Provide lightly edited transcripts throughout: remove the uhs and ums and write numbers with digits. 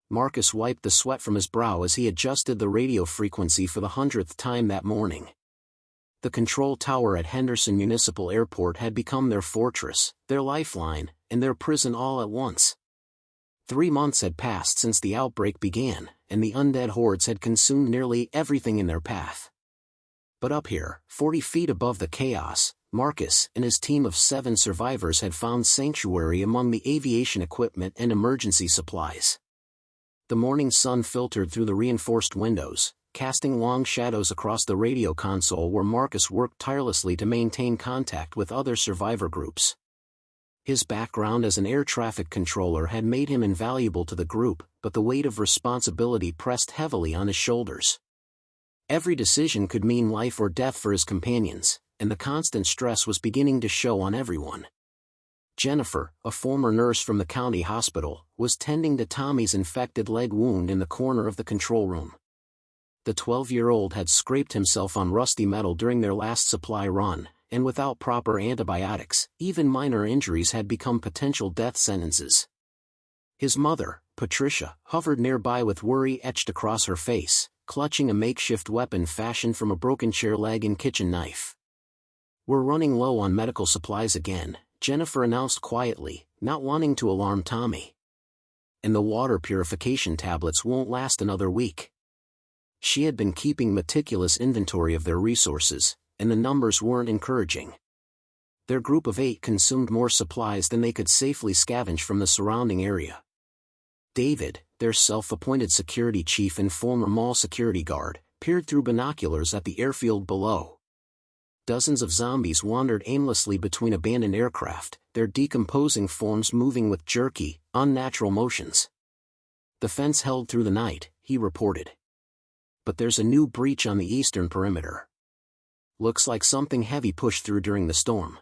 Marcus wiped the sweat from his brow as he adjusted the radio frequency for the 100th time that morning. The control tower at Henderson Municipal Airport had become their fortress, their lifeline, and their prison all at once. 3 months had passed since the outbreak began, and the undead hordes had consumed nearly everything in their path. But up here, 40 feet above the chaos, Marcus and his team of 7 survivors had found sanctuary among the aviation equipment and emergency supplies. The morning sun filtered through the reinforced windows, casting long shadows across the radio console where Marcus worked tirelessly to maintain contact with other survivor groups. His background as an air traffic controller had made him invaluable to the group, but the weight of responsibility pressed heavily on his shoulders. Every decision could mean life or death for his companions, and the constant stress was beginning to show on everyone. Jennifer, a former nurse from the county hospital, was tending to Tommy's infected leg wound in the corner of the control room. The 12-year-old had scraped himself on rusty metal during their last supply run, and without proper antibiotics, even minor injuries had become potential death sentences. His mother, Patricia, hovered nearby with worry etched across her face, clutching a makeshift weapon fashioned from a broken chair leg and kitchen knife. "We're running low on medical supplies again," Jennifer announced quietly, not wanting to alarm Tommy. "And the water purification tablets won't last another week." She had been keeping meticulous inventory of their resources, and the numbers weren't encouraging. Their group of 8 consumed more supplies than they could safely scavenge from the surrounding area. David, their self-appointed security chief and former mall security guard, peered through binoculars at the airfield below. Dozens of zombies wandered aimlessly between abandoned aircraft, their decomposing forms moving with jerky, unnatural motions. "The fence held through the night," he reported. "But there's a new breach on the eastern perimeter. Looks like something heavy pushed through during the storm."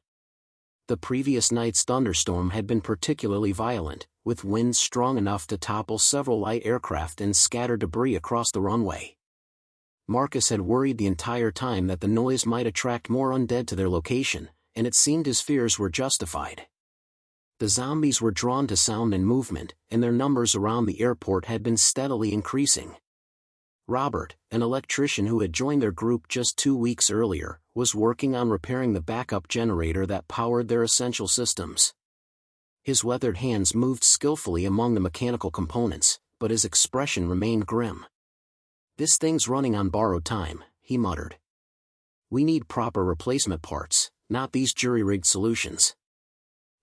The previous night's thunderstorm had been particularly violent, with winds strong enough to topple several light aircraft and scatter debris across the runway. Marcus had worried the entire time that the noise might attract more undead to their location, and it seemed his fears were justified. The zombies were drawn to sound and movement, and their numbers around the airport had been steadily increasing. Robert, an electrician who had joined their group just 2 weeks earlier, was working on repairing the backup generator that powered their essential systems. His weathered hands moved skillfully among the mechanical components, but his expression remained grim. "This thing's running on borrowed time," he muttered. "We need proper replacement parts, not these jury-rigged solutions."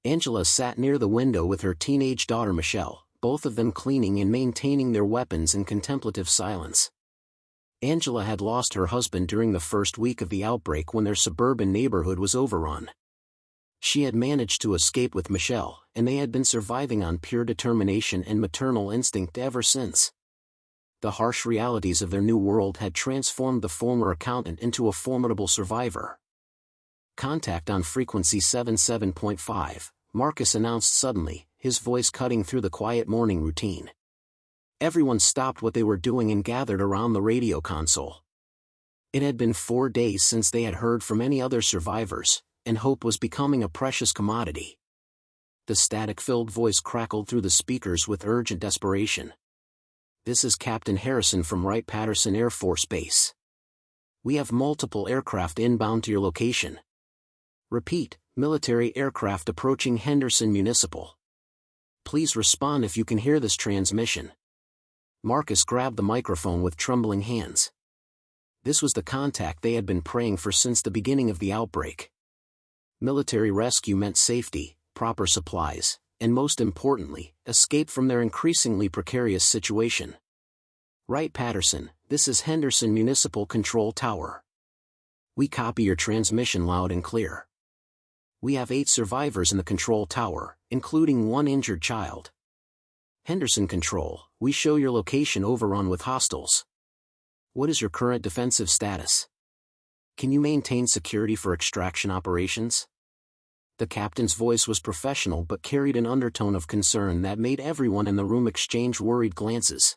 Angela sat near the window with her teenage daughter Michelle, both of them cleaning and maintaining their weapons in contemplative silence. Angela had lost her husband during the first week of the outbreak when their suburban neighborhood was overrun. She had managed to escape with Michelle, and they had been surviving on pure determination and maternal instinct ever since. The harsh realities of their new world had transformed the former accountant into a formidable survivor. "Contact on frequency 77.5, Marcus announced suddenly, his voice cutting through the quiet morning routine. Everyone stopped what they were doing and gathered around the radio console. It had been 4 days since they had heard from any other survivors, and hope was becoming a precious commodity. The static-filled voice crackled through the speakers with urgent desperation. "This is Captain Harrison from Wright-Patterson Air Force Base. We have multiple aircraft inbound to your location. Repeat, military aircraft approaching Henderson Municipal. Please respond if you can hear this transmission." Marcus grabbed the microphone with trembling hands. This was the contact they had been praying for since the beginning of the outbreak. Military rescue meant safety, proper supplies, and most importantly, escape from their increasingly precarious situation. "Wright-Patterson, this is Henderson Municipal Control Tower. We copy your transmission loud and clear. We have 8 survivors in the control tower, including 1 injured child. Henderson Control, we show your location overrun with hostiles. What is your current defensive status? Can you maintain security for extraction operations?" The captain's voice was professional but carried an undertone of concern that made everyone in the room exchange worried glances.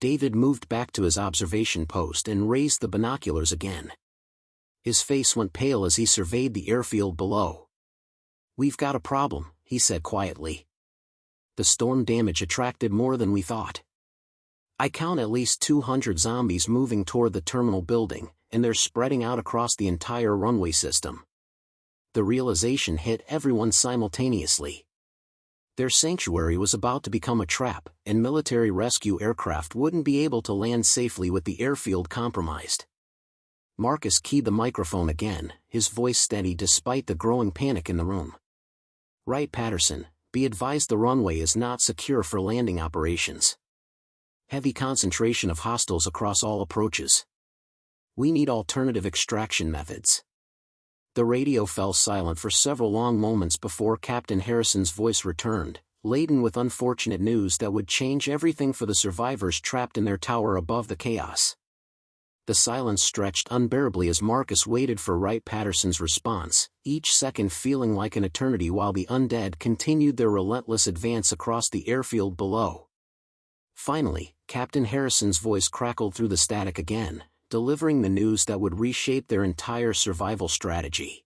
David moved back to his observation post and raised the binoculars again. His face went pale as he surveyed the airfield below. "We've got a problem," he said quietly. The storm damage attracted more than we thought. I count at least 200 zombies moving toward the terminal building, and they're spreading out across the entire runway system. The realization hit everyone simultaneously. Their sanctuary was about to become a trap, and military rescue aircraft wouldn't be able to land safely with the airfield compromised. Marcus keyed the microphone again, his voice steady despite the growing panic in the room. "Right, Patterson, be advised the runway is not secure for landing operations. Heavy concentration of hostiles across all approaches. We need alternative extraction methods." The radio fell silent for several long moments before Captain Harrison's voice returned, laden with unfortunate news that would change everything for the survivors trapped in their tower above the chaos. The silence stretched unbearably as Marcus waited for Wright Patterson's response, each second feeling like an eternity while the undead continued their relentless advance across the airfield below. Finally, Captain Harrison's voice crackled through the static again, delivering the news that would reshape their entire survival strategy.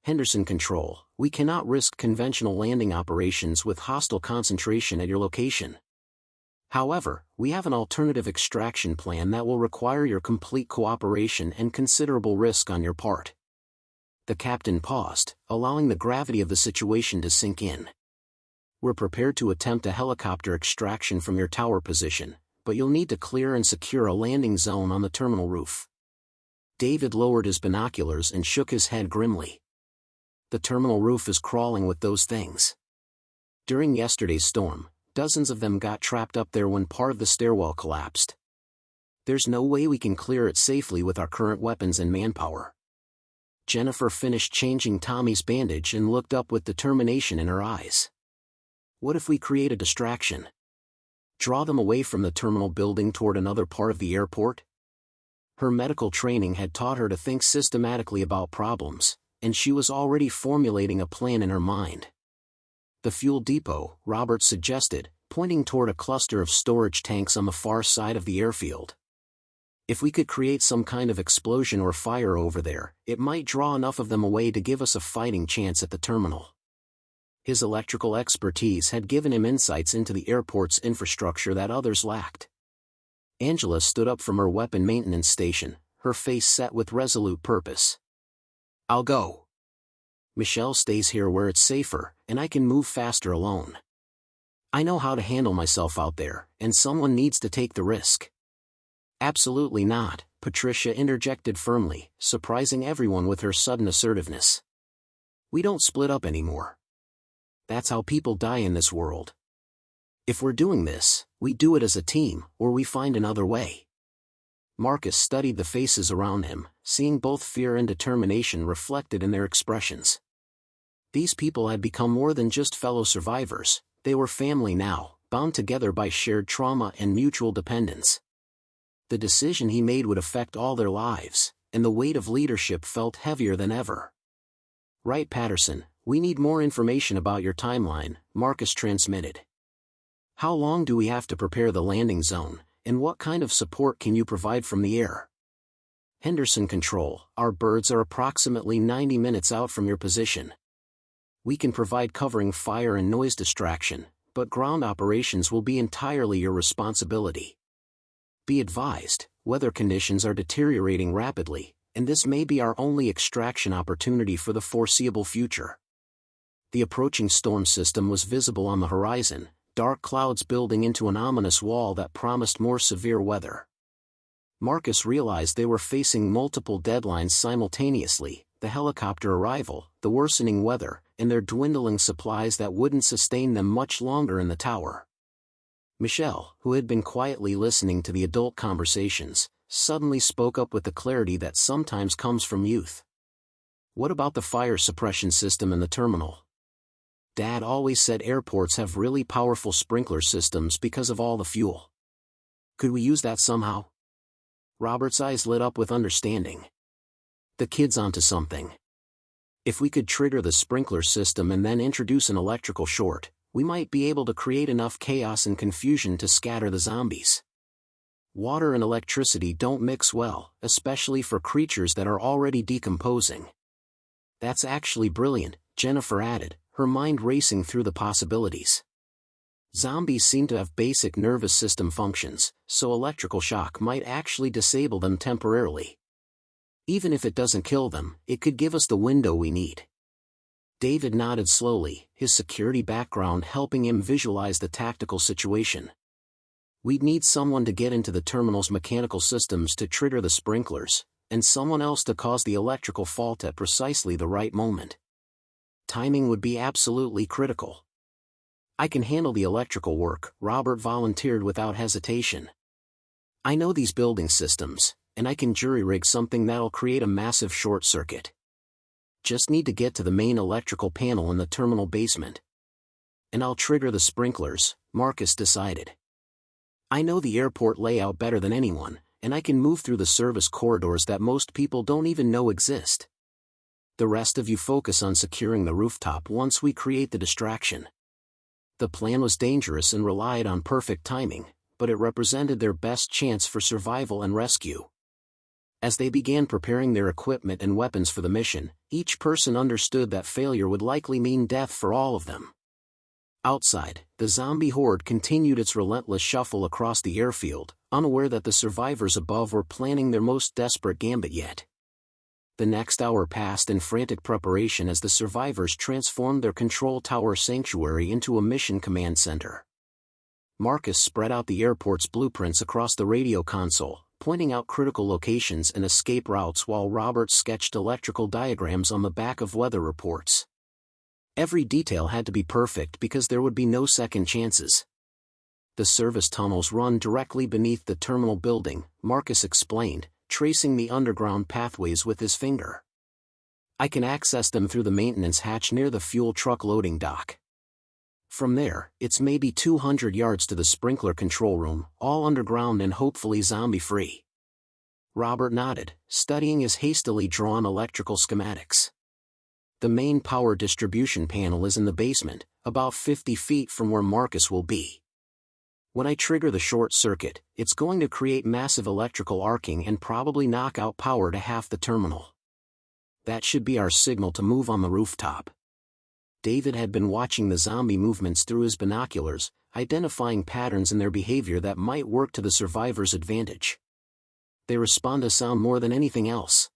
"Henderson Control, we cannot risk conventional landing operations with hostile concentration at your location. However, we have an alternative extraction plan that will require your complete cooperation and considerable risk on your part." The captain paused, allowing the gravity of the situation to sink in. "We're prepared to attempt a helicopter extraction from your tower position, but you'll need to clear and secure a landing zone on the terminal roof." David lowered his binoculars and shook his head grimly. "The terminal roof is crawling with those things. During yesterday's storm, dozens of them got trapped up there when part of the stairwell collapsed. There's no way we can clear it safely with our current weapons and manpower." Jennifer finished changing Tommy's bandage and looked up with determination in her eyes. "What if we create a distraction? Draw them away from the terminal building toward another part of the airport?" Her medical training had taught her to think systematically about problems, and she was already formulating a plan in her mind. "The fuel depot," Roberts suggested, pointing toward a cluster of storage tanks on the far side of the airfield. "If we could create some kind of explosion or fire over there, it might draw enough of them away to give us a fighting chance at the terminal." His electrical expertise had given him insights into the airport's infrastructure that others lacked. Angela stood up from her weapon maintenance station, her face set with resolute purpose. "I'll go. Michelle stays here where it's safer, and I can move faster alone. I know how to handle myself out there, and someone needs to take the risk." "Absolutely not," Patricia interjected firmly, surprising everyone with her sudden assertiveness. "We don't split up anymore. That's how people die in this world. If we're doing this, we do it as a team, or we find another way." Marcus studied the faces around him, seeing both fear and determination reflected in their expressions. These people had become more than just fellow survivors, they were family now, bound together by shared trauma and mutual dependence. The decision he made would affect all their lives, and the weight of leadership felt heavier than ever. "Right, Patterson, we need more information about your timeline," Marcus transmitted. "How long do we have to prepare the landing zone, and what kind of support can you provide from the air?" "Henderson Control, our birds are approximately 90 minutes out from your position. We can provide covering fire and noise distraction, but ground operations will be entirely your responsibility. Be advised, weather conditions are deteriorating rapidly, and this may be our only extraction opportunity for the foreseeable future." The approaching storm system was visible on the horizon, dark clouds building into an ominous wall that promised more severe weather. Marcus realized they were facing multiple deadlines simultaneously: the helicopter arrival, the worsening weather, and their dwindling supplies that wouldn't sustain them much longer in the tower. Michelle, who had been quietly listening to the adult conversations, suddenly spoke up with the clarity that sometimes comes from youth. "What about the fire suppression system in the terminal? Dad always said airports have really powerful sprinkler systems because of all the fuel. Could we use that somehow?" Robert's eyes lit up with understanding. "The kid's onto something. If we could trigger the sprinkler system and then introduce an electrical short, we might be able to create enough chaos and confusion to scatter the zombies. Water and electricity don't mix well, especially for creatures that are already decomposing." "That's actually brilliant," Jennifer added, her mind racing through the possibilities. Zombies seem to have basic nervous system functions, so electrical shock might actually disable them temporarily. Even if it doesn't kill them, it could give us the window we need. David nodded slowly, his security background helping him visualize the tactical situation. We'd need someone to get into the terminal's mechanical systems to trigger the sprinklers, and someone else to cause the electrical fault at precisely the right moment. Timing would be absolutely critical. I can handle the electrical work, Robert volunteered without hesitation. I know these building systems, and I can jury-rig something that'll create a massive short circuit. Just need to get to the main electrical panel in the terminal basement. And I'll trigger the sprinklers, Marcus decided. I know the airport layout better than anyone, and I can move through the service corridors that most people don't even know exist. The rest of you focus on securing the rooftop once we create the distraction. The plan was dangerous and relied on perfect timing, but it represented their best chance for survival and rescue. As they began preparing their equipment and weapons for the mission, each person understood that failure would likely mean death for all of them. Outside, the zombie horde continued its relentless shuffle across the airfield, unaware that the survivors above were planning their most desperate gambit yet. The next hour passed in frantic preparation as the survivors transformed their control tower sanctuary into a mission command center. Marcus spread out the airport's blueprints across the radio console, pointing out critical locations and escape routes while Robert sketched electrical diagrams on the back of weather reports. Every detail had to be perfect because there would be no second chances. The service tunnels run directly beneath the terminal building, Marcus explained, tracing the underground pathways with his finger. I can access them through the maintenance hatch near the fuel truck loading dock. From there, it's maybe 200 yards to the sprinkler control room, all underground and hopefully zombie-free. Robert nodded, studying his hastily drawn electrical schematics. The main power distribution panel is in the basement, about 50 feet from where Marcus will be. When I trigger the short circuit, it's going to create massive electrical arcing and probably knock out power to half the terminal. That should be our signal to move on the rooftop. David had been watching the zombie movements through his binoculars, identifying patterns in their behavior that might work to the survivors' advantage. They respond to sound more than anything else.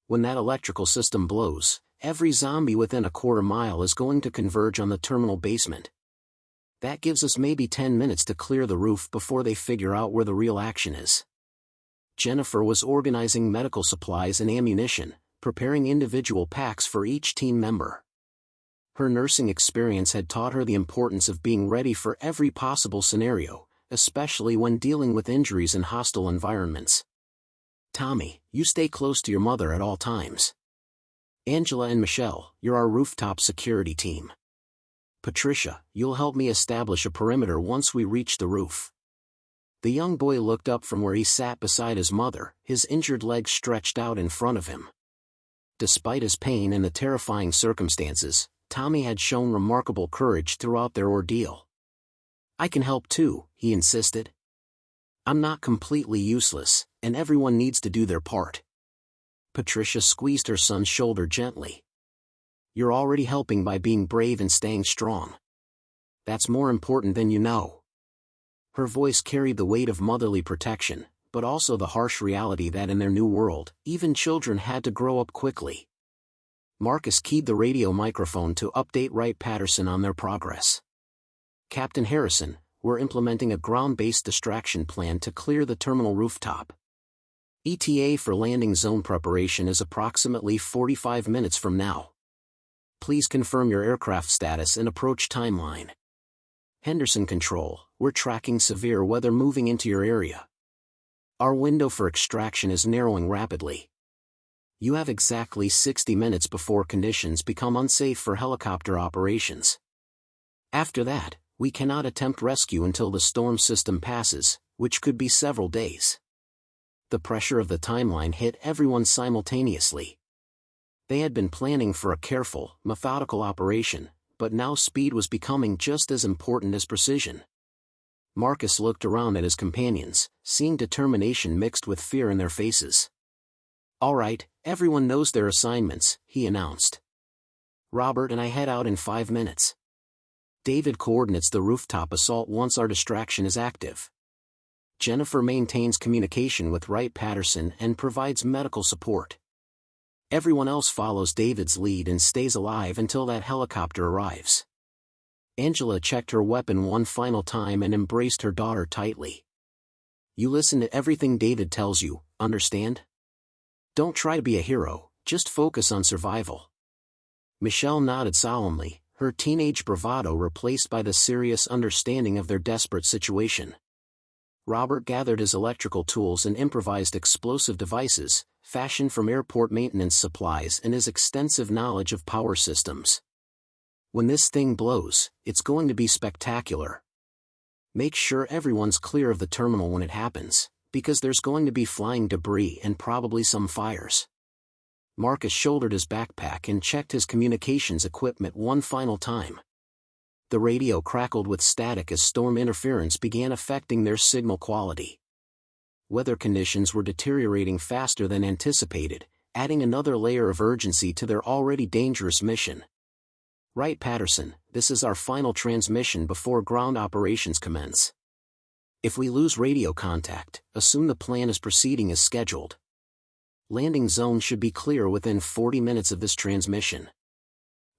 When that electrical system blows, every zombie within a quarter mile is going to converge on the terminal basement. That gives us maybe 10 minutes to clear the roof before they figure out where the real action is. Jennifer was organizing medical supplies and ammunition, preparing individual packs for each team member. Her nursing experience had taught her the importance of being ready for every possible scenario, especially when dealing with injuries in hostile environments. Tommy, you stay close to your mother at all times. Angela and Michelle, you're our rooftop security team. Patricia, you'll help me establish a perimeter once we reach the roof. The young boy looked up from where he sat beside his mother, his injured legs stretched out in front of him. Despite his pain and the terrifying circumstances, Tommy had shown remarkable courage throughout their ordeal. I can help too, he insisted. I'm not completely useless, and everyone needs to do their part. Patricia squeezed her son's shoulder gently. You're already helping by being brave and staying strong. That's more important than you know. Her voice carried the weight of motherly protection, but also the harsh reality that in their new world, even children had to grow up quickly. Marcus keyed the radio microphone to update Wright Patterson on their progress. Captain Harrison, we're implementing a ground-based distraction plan to clear the terminal rooftop. ETA for landing zone preparation is approximately 45 minutes from now. Please confirm your aircraft status and approach timeline. Henderson Control, we're tracking severe weather moving into your area. Our window for extraction is narrowing rapidly. You have exactly 60 minutes before conditions become unsafe for helicopter operations. After that, we cannot attempt rescue until the storm system passes, which could be several days. The pressure of the timeline hit everyone simultaneously. They had been planning for a careful, methodical operation, but now speed was becoming just as important as precision. Marcus looked around at his companions, seeing determination mixed with fear in their faces. All right, everyone knows their assignments, he announced. Robert and I head out in 5 minutes. David coordinates the rooftop assault once our distraction is active. Jennifer maintains communication with Wright-Patterson and provides medical support. Everyone else follows David's lead and stays alive until that helicopter arrives. Angela checked her weapon one final time and embraced her daughter tightly. You listen to everything David tells you, understand? Don't try to be a hero, just focus on survival. Michelle nodded solemnly, her teenage bravado replaced by the serious understanding of their desperate situation. Robert gathered his electrical tools and improvised explosive devices, fashioned from airport maintenance supplies and his extensive knowledge of power systems. When this thing blows, it's going to be spectacular. Make sure everyone's clear of the terminal when it happens, because there's going to be flying debris and probably some fires. Marcus shouldered his backpack and checked his communications equipment one final time. The radio crackled with static as storm interference began affecting their signal quality. Weather conditions were deteriorating faster than anticipated, adding another layer of urgency to their already dangerous mission. Wright-Patterson, this is our final transmission before ground operations commence. If we lose radio contact, assume the plan is proceeding as scheduled. Landing zone should be clear within 40 minutes of this transmission.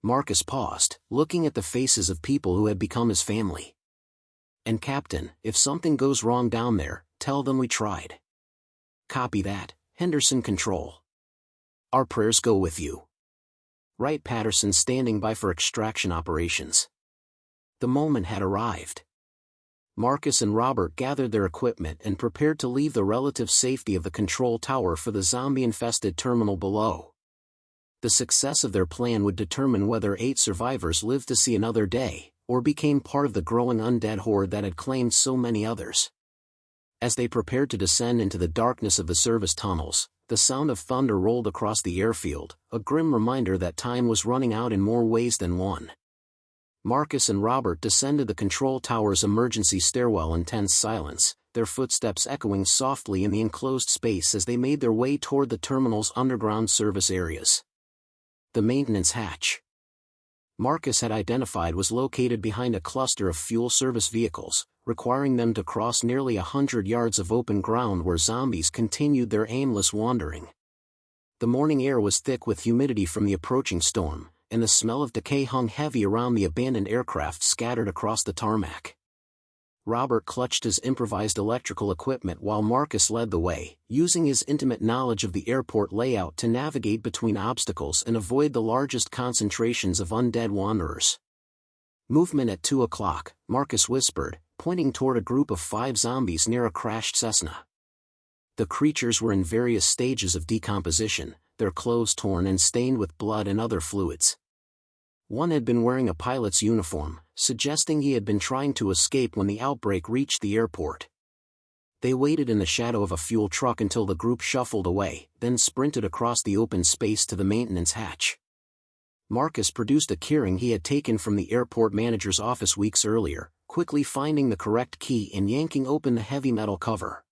Marcus paused, looking at the faces of people who had become his family. And Captain, if something goes wrong down there, tell them we tried. Copy that, Henderson Control. Our prayers go with you. Wright-Patterson standing by for extraction operations. The moment had arrived. Marcus and Robert gathered their equipment and prepared to leave the relative safety of the control tower for the zombie-infested terminal below. The success of their plan would determine whether 8 survivors lived to see another day, or became part of the growing undead horde that had claimed so many others. As they prepared to descend into the darkness of the service tunnels, the sound of thunder rolled across the airfield, a grim reminder that time was running out in more ways than one. Marcus and Robert descended the control tower's emergency stairwell in tense silence, their footsteps echoing softly in the enclosed space as they made their way toward the terminal's underground service areas. The maintenance hatch Marcus had identified was located behind a cluster of fuel service vehicles, requiring them to cross nearly 100 yards of open ground where zombies continued their aimless wandering. The morning air was thick with humidity from the approaching storm, and the smell of decay hung heavy around the abandoned aircraft scattered across the tarmac. Robert clutched his improvised electrical equipment while Marcus led the way, using his intimate knowledge of the airport layout to navigate between obstacles and avoid the largest concentrations of undead wanderers. Movement at 2 o'clock, Marcus whispered, pointing toward a group of 5 zombies near a crashed Cessna. The creatures were in various stages of decomposition, their clothes torn and stained with blood and other fluids. One had been wearing a pilot's uniform, suggesting he had been trying to escape when the outbreak reached the airport. They waited in the shadow of a fuel truck until the group shuffled away, then sprinted across the open space to the maintenance hatch. Marcus produced a keyring he had taken from the airport manager's office weeks earlier, quickly finding the correct key and yanking open the heavy metal cover.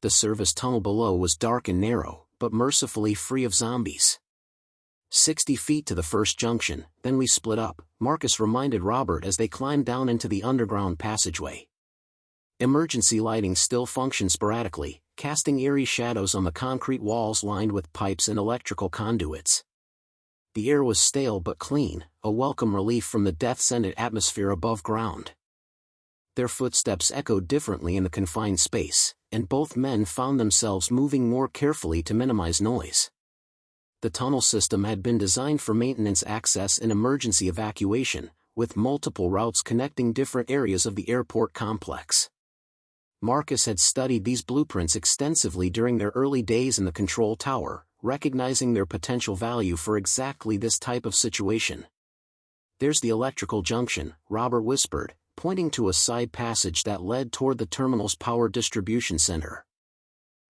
The service tunnel below was dark and narrow, but mercifully free of zombies. 60 feet to the first junction, then we split up, Marcus reminded Robert as they climbed down into the underground passageway. Emergency lighting still functioned sporadically, casting eerie shadows on the concrete walls lined with pipes and electrical conduits. The air was stale but clean, a welcome relief from the death-scented atmosphere above ground. Their footsteps echoed differently in the confined space, and both men found themselves moving more carefully to minimize noise. The tunnel system had been designed for maintenance access and emergency evacuation, with multiple routes connecting different areas of the airport complex. Marcus had studied these blueprints extensively during their early days in the control tower, recognizing their potential value for exactly this type of situation. "There's the electrical junction," Robert whispered, pointing to a side passage that led toward the terminal's power distribution center.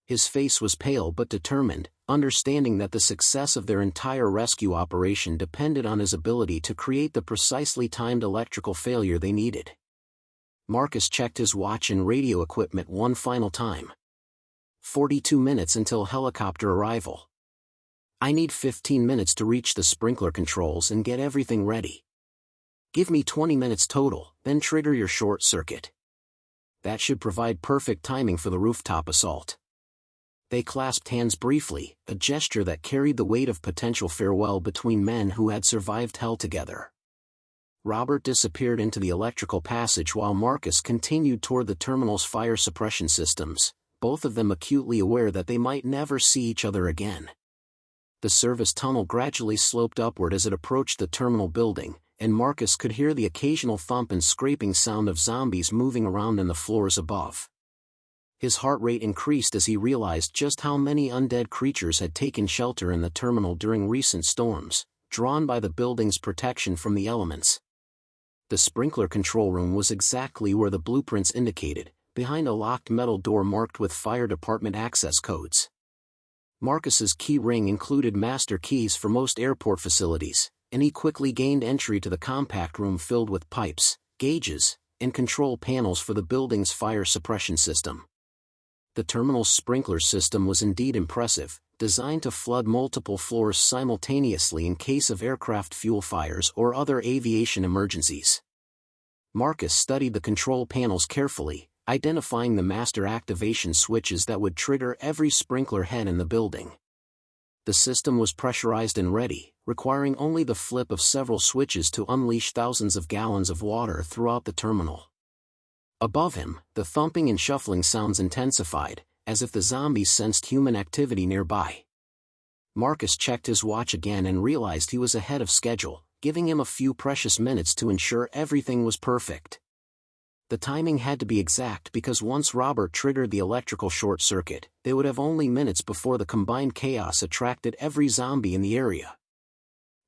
His face was pale but determined, understanding that the success of their entire rescue operation depended on his ability to create the precisely timed electrical failure they needed. Marcus checked his watch and radio equipment one final time. 42 minutes until helicopter arrival. I need 15 minutes to reach the sprinkler controls and get everything ready. Give me 20 minutes total, then trigger your short circuit. That should provide perfect timing for the rooftop assault. They clasped hands briefly, a gesture that carried the weight of potential farewell between men who had survived hell together. Robert disappeared into the electrical passage while Marcus continued toward the terminal's fire suppression systems, both of them acutely aware that they might never see each other again. The service tunnel gradually sloped upward as it approached the terminal building, and Marcus could hear the occasional thump and scraping sound of zombies moving around in the floors above. His heart rate increased as he realized just how many undead creatures had taken shelter in the terminal during recent storms, drawn by the building's protection from the elements. The sprinkler control room was exactly where the blueprints indicated, behind a locked metal door marked with fire department access codes. Marcus's key ring included master keys for most airport facilities, and he quickly gained entry to the compact room filled with pipes, gauges, and control panels for the building's fire suppression system. The terminal's sprinkler system was indeed impressive, designed to flood multiple floors simultaneously in case of aircraft fuel fires or other aviation emergencies. Marcus studied the control panels carefully, identifying the master activation switches that would trigger every sprinkler head in the building. The system was pressurized and ready, requiring only the flip of several switches to unleash thousands of gallons of water throughout the terminal. Above him, the thumping and shuffling sounds intensified, as if the zombies sensed human activity nearby. Marcus checked his watch again and realized he was ahead of schedule, giving him a few precious minutes to ensure everything was perfect. The timing had to be exact because once Robert triggered the electrical short circuit, they would have only minutes before the combined chaos attracted every zombie in the area.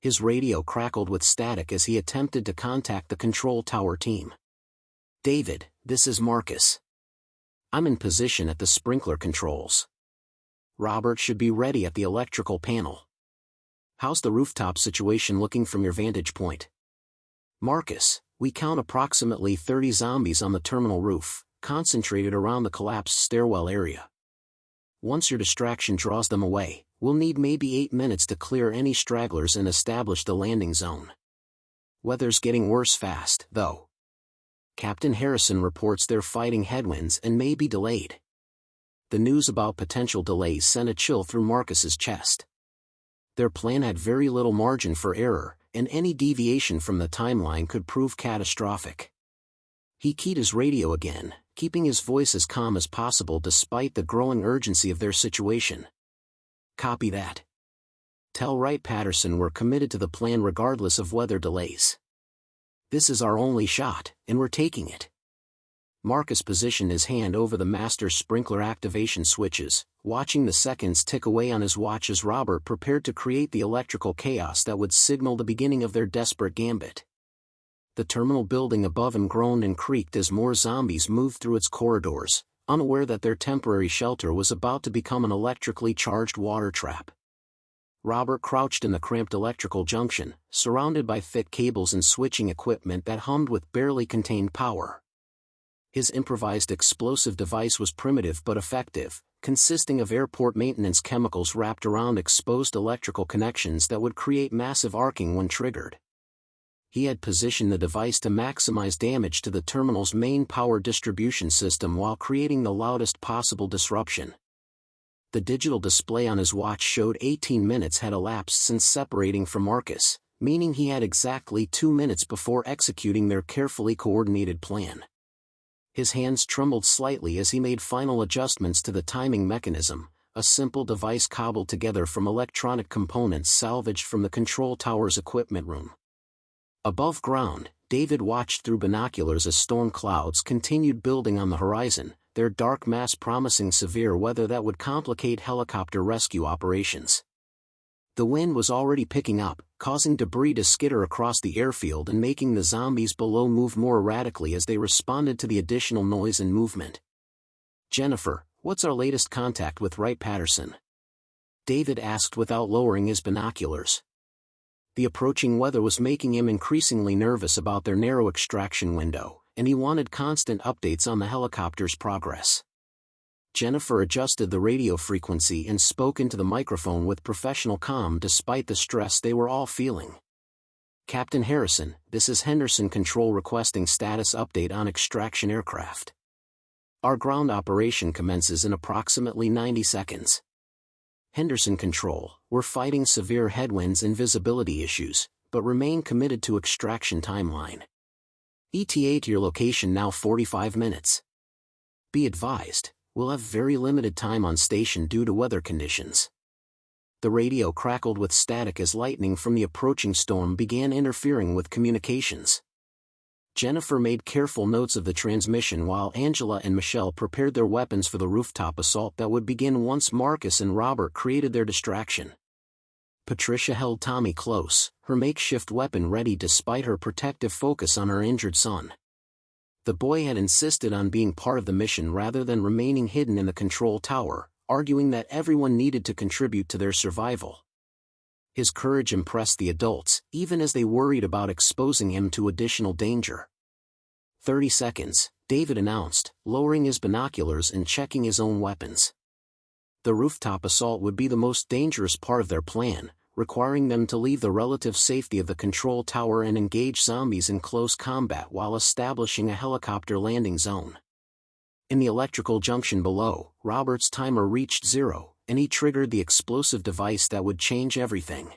His radio crackled with static as he attempted to contact the control tower team. "David, this is Marcus. I'm in position at the sprinkler controls. Robert should be ready at the electrical panel. How's the rooftop situation looking from your vantage point?" "Marcus, we count approximately 30 zombies on the terminal roof, concentrated around the collapsed stairwell area. Once your distraction draws them away, we'll need maybe 8 minutes to clear any stragglers and establish the landing zone. Weather's getting worse fast, though. Captain Harrison reports they're fighting headwinds and may be delayed." The news about potential delays sent a chill through Marcus's chest. Their plan had very little margin for error, and any deviation from the timeline could prove catastrophic. He keyed his radio again, keeping his voice as calm as possible despite the growing urgency of their situation. "Copy that. Tell Wright-Patterson we're committed to the plan regardless of weather delays. This is our only shot, and we're taking it." Marcus positioned his hand over the master sprinkler activation switches, watching the seconds tick away on his watch as Robert prepared to create the electrical chaos that would signal the beginning of their desperate gambit. The terminal building above him groaned and creaked as more zombies moved through its corridors, unaware that their temporary shelter was about to become an electrically charged water trap. Robert crouched in the cramped electrical junction, surrounded by thick cables and switching equipment that hummed with barely contained power. His improvised explosive device was primitive but effective, consisting of airport maintenance chemicals wrapped around exposed electrical connections that would create massive arcing when triggered. He had positioned the device to maximize damage to the terminal's main power distribution system while creating the loudest possible disruption. The digital display on his watch showed 18 minutes had elapsed since separating from Marcus, meaning he had exactly 2 minutes before executing their carefully coordinated plan. His hands trembled slightly as he made final adjustments to the timing mechanism, a simple device cobbled together from electronic components salvaged from the control tower's equipment room. Above ground, David watched through binoculars as storm clouds continued building on the horizon, their dark mass promising severe weather that would complicate helicopter rescue operations. The wind was already picking up, causing debris to skitter across the airfield and making the zombies below move more erratically as they responded to the additional noise and movement. "Jennifer, what's our latest contact with Wright-Patterson?" David asked without lowering his binoculars. The approaching weather was making him increasingly nervous about their narrow extraction window, and he wanted constant updates on the helicopter's progress. Jennifer adjusted the radio frequency and spoke into the microphone with professional calm despite the stress they were all feeling. Captain Harrison, this is Henderson Control requesting status update on extraction aircraft. Our ground operation commences in approximately 90 seconds. Henderson Control, we're fighting severe headwinds and visibility issues, but remain committed to extraction timeline. ETA to your location now 45 minutes. Be advised, we'll have very limited time on station due to weather conditions. The radio crackled with static as lightning from the approaching storm began interfering with communications. Jennifer made careful notes of the transmission while Angela and Michelle prepared their weapons for the rooftop assault that would begin once Marcus and Robert created their distraction. Patricia held Tommy close, her makeshift weapon ready despite her protective focus on her injured son. The boy had insisted on being part of the mission rather than remaining hidden in the control tower, arguing that everyone needed to contribute to their survival. His courage impressed the adults, even as they worried about exposing him to additional danger. 30 seconds, David announced, lowering his binoculars and checking his own weapons. The rooftop assault would be the most dangerous part of their plan, requiring them to leave the relative safety of the control tower and engage zombies in close combat while establishing a helicopter landing zone. In the electrical junction below, Robert's timer reached 0, and he triggered the explosive device that would change everything.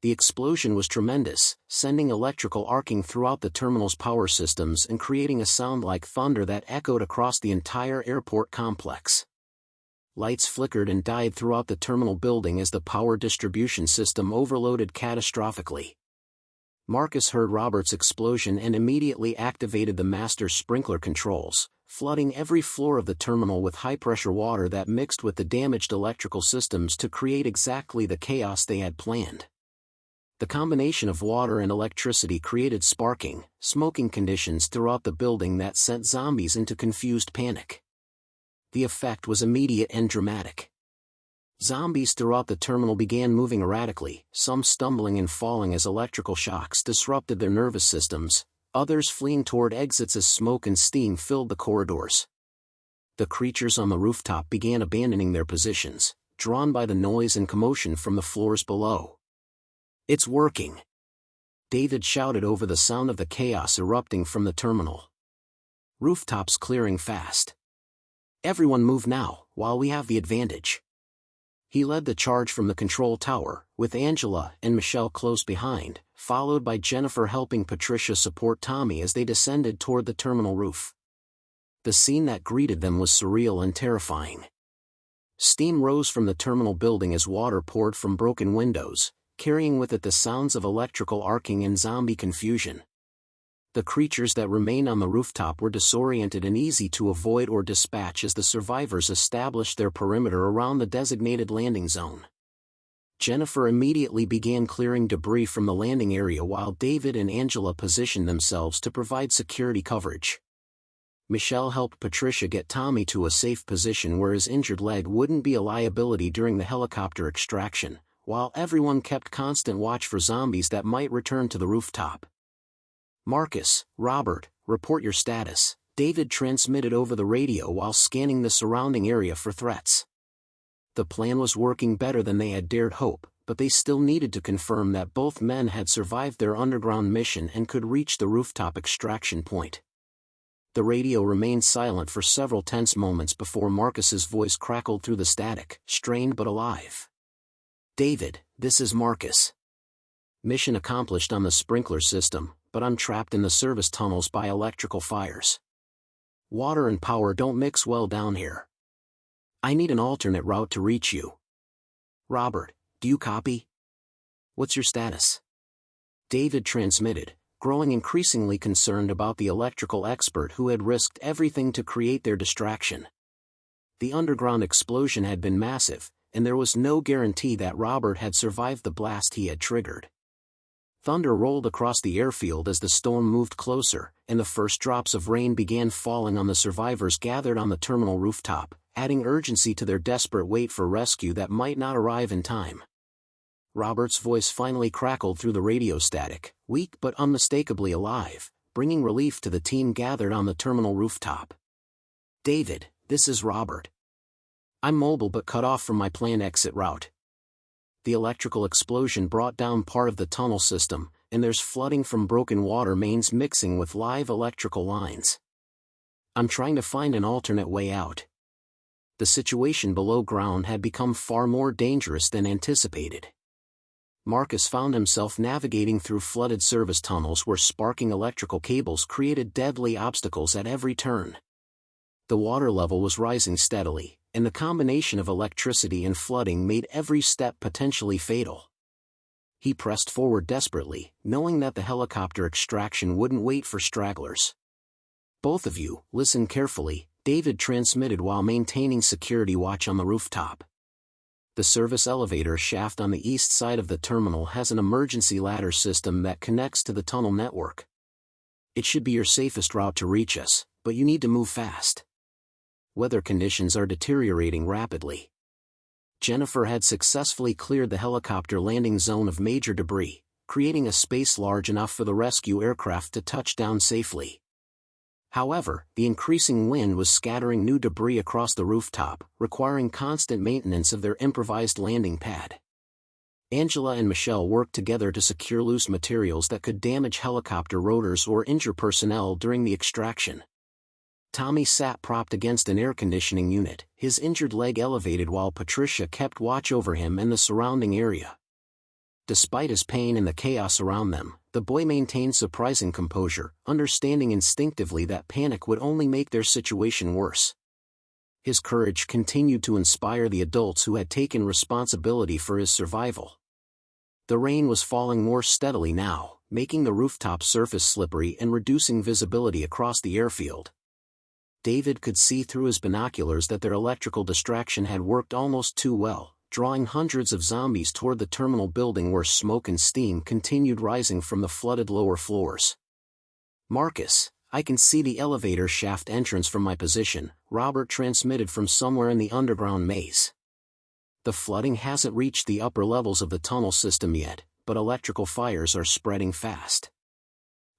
The explosion was tremendous, sending electrical arcing throughout the terminal's power systems and creating a sound like thunder that echoed across the entire airport complex. Lights flickered and died throughout the terminal building as the power distribution system overloaded catastrophically. Marcus heard Robert's explosion and immediately activated the master sprinkler controls, flooding every floor of the terminal with high-pressure water that mixed with the damaged electrical systems to create exactly the chaos they had planned. The combination of water and electricity created sparking, smoking conditions throughout the building that sent zombies into confused panic. The effect was immediate and dramatic. Zombies throughout the terminal began moving erratically, some stumbling and falling as electrical shocks disrupted their nervous systems, others fleeing toward exits as smoke and steam filled the corridors. The creatures on the rooftop began abandoning their positions, drawn by the noise and commotion from the floors below. "It's working!" David shouted over the sound of the chaos erupting from the terminal. "Rooftops clearing fast. Everyone move now, while we have the advantage." He led the charge from the control tower, with Angela and Michelle close behind, followed by Jennifer helping Patricia support Tommy as they descended toward the terminal roof. The scene that greeted them was surreal and terrifying. Steam rose from the terminal building as water poured from broken windows, carrying with it the sounds of electrical arcing and zombie confusion. The creatures that remained on the rooftop were disoriented and easy to avoid or dispatch as the survivors established their perimeter around the designated landing zone. Jennifer immediately began clearing debris from the landing area while David and Angela positioned themselves to provide security coverage. Michelle helped Patricia get Tommy to a safe position where his injured leg wouldn't be a liability during the helicopter extraction, while everyone kept constant watch for zombies that might return to the rooftop. "Marcus, Robert, report your status," David transmitted over the radio while scanning the surrounding area for threats. The plan was working better than they had dared hope, but they still needed to confirm that both men had survived their underground mission and could reach the rooftop extraction point. The radio remained silent for several tense moments before Marcus's voice crackled through the static, strained but alive. "David, this is Marcus. Mission accomplished on the sprinkler system, but I'm trapped in the service tunnels by electrical fires. Water and power don't mix well down here. I need an alternate route to reach you. Robert, do you copy? What's your status?" David transmitted, growing increasingly concerned about the electrical expert who had risked everything to create their distraction. The underground explosion had been massive, and there was no guarantee that Robert had survived the blast he had triggered. Thunder rolled across the airfield as the storm moved closer, and the first drops of rain began falling on the survivors gathered on the terminal rooftop, adding urgency to their desperate wait for rescue that might not arrive in time. Robert's voice finally crackled through the radio static, weak but unmistakably alive, bringing relief to the team gathered on the terminal rooftop. "David, this is Robert. I'm mobile but cut off from my planned exit route." The electrical explosion brought down part of the tunnel system, and there's flooding from broken water mains mixing with live electrical lines. I'm trying to find an alternate way out. The situation below ground had become far more dangerous than anticipated. Marcus found himself navigating through flooded service tunnels where sparking electrical cables created deadly obstacles at every turn. The water level was rising steadily, and the combination of electricity and flooding made every step potentially fatal. He pressed forward desperately, knowing that the helicopter extraction wouldn't wait for stragglers. "Both of you, listen carefully," David transmitted while maintaining security watch on the rooftop. The service elevator shaft on the east side of the terminal has an emergency ladder system that connects to the tunnel network. It should be your safest route to reach us, but you need to move fast. Weather conditions are deteriorating rapidly. Jennifer had successfully cleared the helicopter landing zone of major debris, creating a space large enough for the rescue aircraft to touch down safely. However, the increasing wind was scattering new debris across the rooftop, requiring constant maintenance of their improvised landing pad. Angela and Michelle worked together to secure loose materials that could damage helicopter rotors or injure personnel during the extraction. Tommy sat propped against an air conditioning unit, his injured leg elevated while Patricia kept watch over him and the surrounding area. Despite his pain and the chaos around them, the boy maintained surprising composure, understanding instinctively that panic would only make their situation worse. His courage continued to inspire the adults who had taken responsibility for his survival. The rain was falling more steadily now, making the rooftop surface slippery and reducing visibility across the airfield. David could see through his binoculars that their electrical distraction had worked almost too well, drawing hundreds of zombies toward the terminal building where smoke and steam continued rising from the flooded lower floors. "Marcus, I can see the elevator shaft entrance from my position," Robert transmitted from somewhere in the underground maze. "The flooding hasn't reached the upper levels of the tunnel system yet, but electrical fires are spreading fast.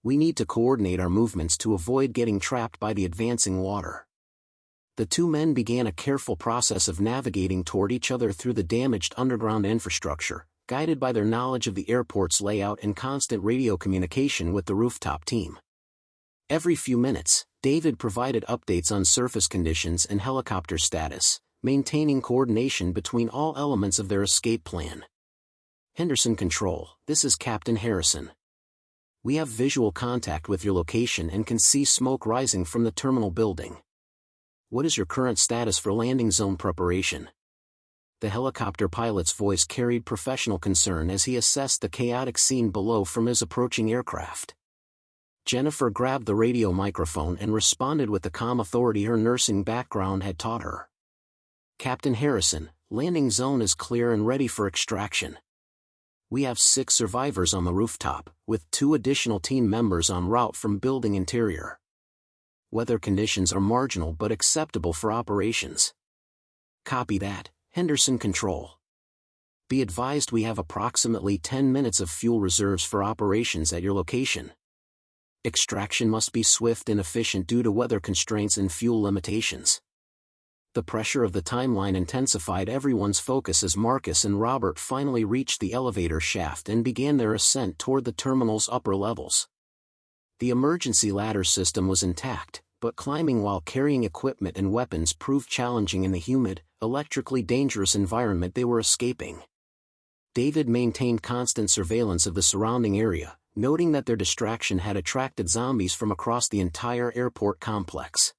We need to coordinate our movements to avoid getting trapped by the advancing water." The two men began a careful process of navigating toward each other through the damaged underground infrastructure, guided by their knowledge of the airport's layout and constant radio communication with the rooftop team. Every few minutes, David provided updates on surface conditions and helicopter status, maintaining coordination between all elements of their escape plan. "Henderson Control, this is Captain Harrison. We have visual contact with your location and can see smoke rising from the terminal building. What is your current status for landing zone preparation?" The helicopter pilot's voice carried professional concern as he assessed the chaotic scene below from his approaching aircraft. Jennifer grabbed the radio microphone and responded with the calm authority her nursing background had taught her. "Captain Harrison, landing zone is clear and ready for extraction. We have 6 survivors on the rooftop, with 2 additional team members en route from building interior. Weather conditions are marginal but acceptable for operations." "Copy that, Henderson Control. Be advised we have approximately 10 minutes of fuel reserves for operations at your location. Extraction must be swift and efficient due to weather constraints and fuel limitations." The pressure of the timeline intensified everyone's focus as Marcus and Robert finally reached the elevator shaft and began their ascent toward the terminal's upper levels. The emergency ladder system was intact, but climbing while carrying equipment and weapons proved challenging in the humid, electrically dangerous environment they were escaping. David maintained constant surveillance of the surrounding area, noting that their distraction had attracted zombies from across the entire airport complex.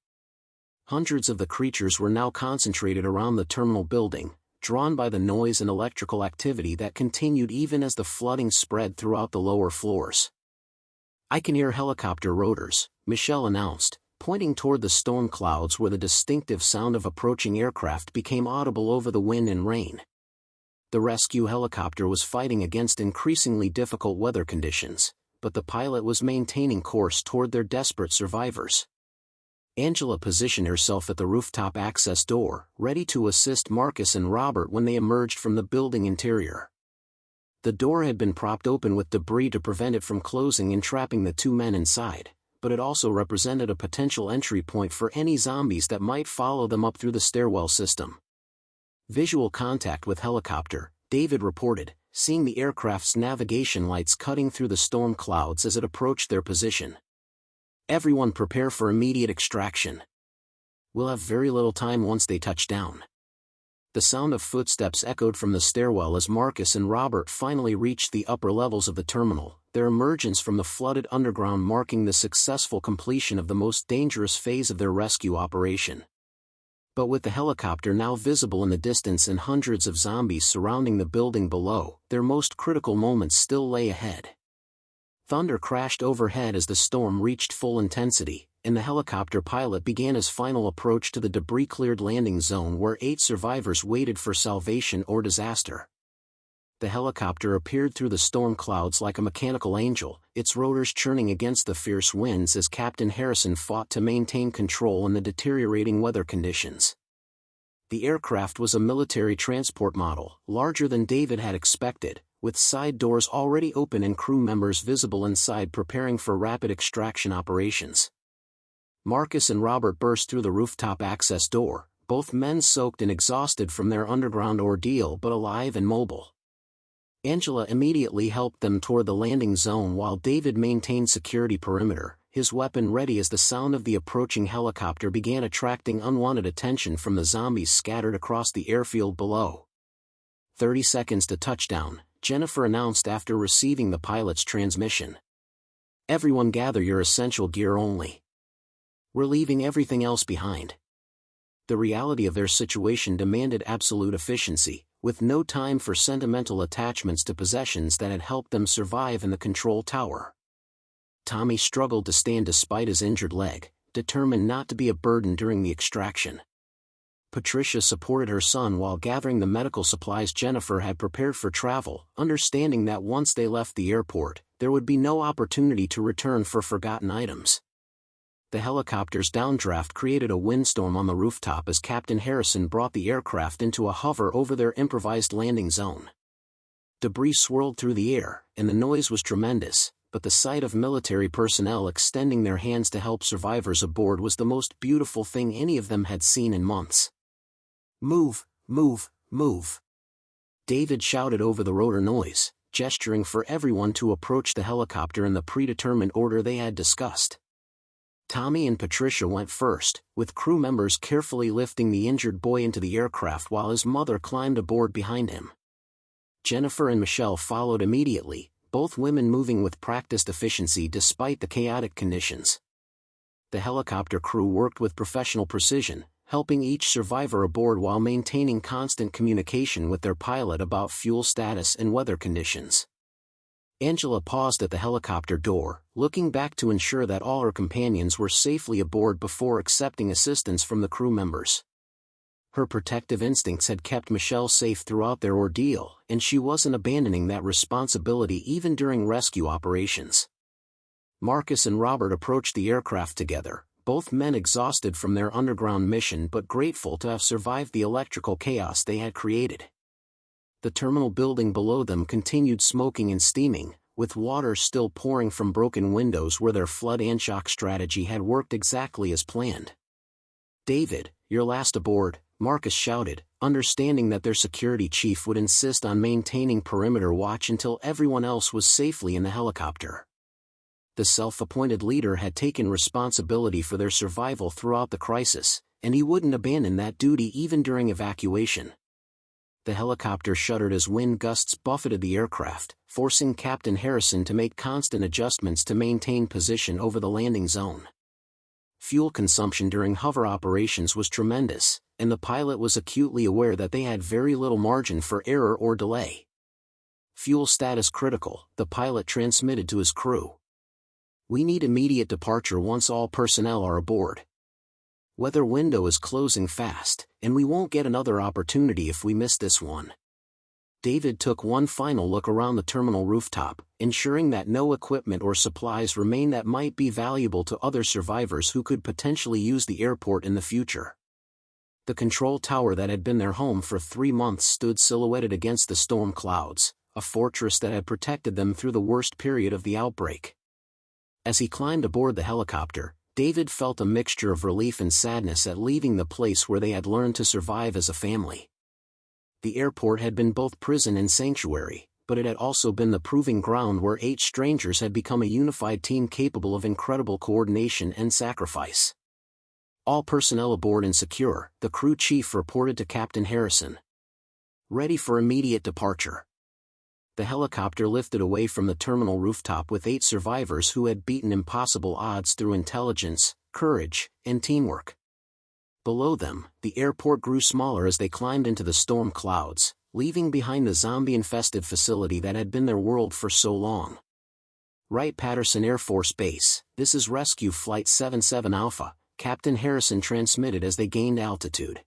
Hundreds of the creatures were now concentrated around the terminal building, drawn by the noise and electrical activity that continued even as the flooding spread throughout the lower floors. "I can hear helicopter rotors," Michelle announced, pointing toward the storm clouds where the distinctive sound of approaching aircraft became audible over the wind and rain. The rescue helicopter was fighting against increasingly difficult weather conditions, but the pilot was maintaining course toward their desperate survivors. Angela positioned herself at the rooftop access door, ready to assist Marcus and Robert when they emerged from the building interior. The door had been propped open with debris to prevent it from closing and trapping the 2 men inside, but it also represented a potential entry point for any zombies that might follow them up through the stairwell system. "Visual contact with helicopter," David reported, seeing the aircraft's navigation lights cutting through the storm clouds as it approached their position. Everyone prepare for immediate extraction. We'll have very little time once they touch down. The sound of footsteps echoed from the stairwell as Marcus and Robert finally reached the upper levels of the terminal, their emergence from the flooded underground marking the successful completion of the most dangerous phase of their rescue operation. But with the helicopter now visible in the distance and hundreds of zombies surrounding the building below, their most critical moments still lay ahead. Thunder crashed overhead as the storm reached full intensity, and the helicopter pilot began his final approach to the debris-cleared landing zone where 8 survivors waited for salvation or disaster. The helicopter appeared through the storm clouds like a mechanical angel, its rotors churning against the fierce winds as Captain Harrison fought to maintain control in the deteriorating weather conditions. The aircraft was a military transport model, larger than David had expected, with side doors already open and crew members visible inside preparing for rapid extraction operations. Marcus and Robert burst through the rooftop access door, both men soaked and exhausted from their underground ordeal but alive and mobile. Angela immediately helped them toward the landing zone while David maintained security perimeter, his weapon ready as the sound of the approaching helicopter began attracting unwanted attention from the zombies scattered across the airfield below. 30 seconds to touchdown, Jennifer announced after receiving the pilot's transmission. Everyone gather your essential gear only. We're leaving everything else behind. The reality of their situation demanded absolute efficiency, with no time for sentimental attachments to possessions that had helped them survive in the control tower. Tommy struggled to stand despite his injured leg, determined not to be a burden during the extraction. Patricia supported her son while gathering the medical supplies Jennifer had prepared for travel, understanding that once they left the airport, there would be no opportunity to return for forgotten items. The helicopter's downdraft created a windstorm on the rooftop as Captain Harrison brought the aircraft into a hover over their improvised landing zone. Debris swirled through the air, and the noise was tremendous, but the sight of military personnel extending their hands to help survivors aboard was the most beautiful thing any of them had seen in months. Move, move, move. David shouted over the rotor noise, gesturing for everyone to approach the helicopter in the predetermined order they had discussed. Tommy and Patricia went first, with crew members carefully lifting the injured boy into the aircraft while his mother climbed aboard behind him. Jennifer and Michelle followed immediately, both women moving with practiced efficiency despite the chaotic conditions. The helicopter crew worked with professional precision, helping each survivor aboard while maintaining constant communication with their pilot about fuel status and weather conditions. Angela paused at the helicopter door, looking back to ensure that all her companions were safely aboard before accepting assistance from the crew members. Her protective instincts had kept Michelle safe throughout their ordeal, and she wasn't abandoning that responsibility even during rescue operations. Marcus and Robert approached the aircraft together, both men exhausted from their underground mission but grateful to have survived the electrical chaos they had created. The terminal building below them continued smoking and steaming, with water still pouring from broken windows where their flood and shock strategy had worked exactly as planned. "David, you're last aboard," Marcus shouted, understanding that their security chief would insist on maintaining perimeter watch until everyone else was safely in the helicopter. The self-appointed leader had taken responsibility for their survival throughout the crisis, and he wouldn't abandon that duty even during evacuation. The helicopter shuddered as wind gusts buffeted the aircraft, forcing Captain Harrison to make constant adjustments to maintain position over the landing zone. Fuel consumption during hover operations was tremendous, and the pilot was acutely aware that they had very little margin for error or delay. "Fuel status critical," the pilot transmitted to his crew. "We need immediate departure once all personnel are aboard. Weather window is closing fast, and we won't get another opportunity if we miss this one." David took one final look around the terminal rooftop, ensuring that no equipment or supplies remained that might be valuable to other survivors who could potentially use the airport in the future. The control tower that had been their home for 3 months stood silhouetted against the storm clouds, a fortress that had protected them through the worst period of the outbreak. As he climbed aboard the helicopter, David felt a mixture of relief and sadness at leaving the place where they had learned to survive as a family. The airport had been both prison and sanctuary, but it had also been the proving ground where 8 strangers had become a unified team capable of incredible coordination and sacrifice. All personnel aboard and secure, the crew chief reported to Captain Harrison. Ready for immediate departure. The helicopter lifted away from the terminal rooftop with 8 survivors who had beaten impossible odds through intelligence, courage, and teamwork. Below them, the airport grew smaller as they climbed into the storm clouds, leaving behind the zombie-infested facility that had been their world for so long. Wright-Patterson Air Force Base, this is Rescue Flight 77 Alpha, Captain Harrison transmitted as they gained altitude.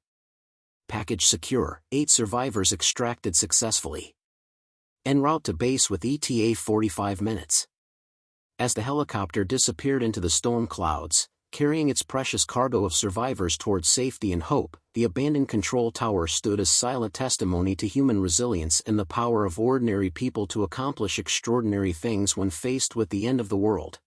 Package secure, 8 survivors extracted successfully. En route to base with ETA 45 minutes. As the helicopter disappeared into the storm clouds, carrying its precious cargo of survivors towards safety and hope, the abandoned control tower stood as silent testimony to human resilience and the power of ordinary people to accomplish extraordinary things when faced with the end of the world.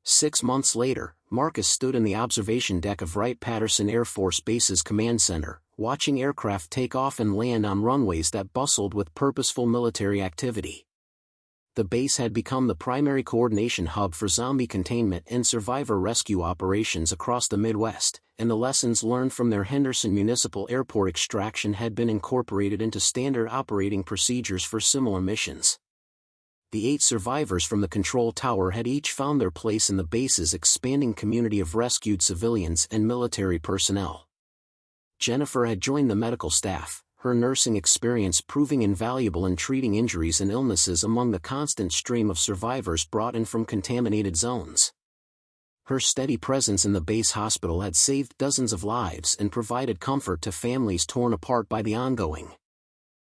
6 months later, Marcus stood in the observation deck of Wright-Patterson Air Force Base's command center, watching aircraft take off and land on runways that bustled with purposeful military activity. The base had become the primary coordination hub for zombie containment and survivor rescue operations across the Midwest, and the lessons learned from their Henderson Municipal Airport extraction had been incorporated into standard operating procedures for similar missions. The 8 survivors from the control tower had each found their place in the base's expanding community of rescued civilians and military personnel. Jennifer had joined the medical staff, her nursing experience proving invaluable in treating injuries and illnesses among the constant stream of survivors brought in from contaminated zones. Her steady presence in the base hospital had saved dozens of lives and provided comfort to families torn apart by the ongoing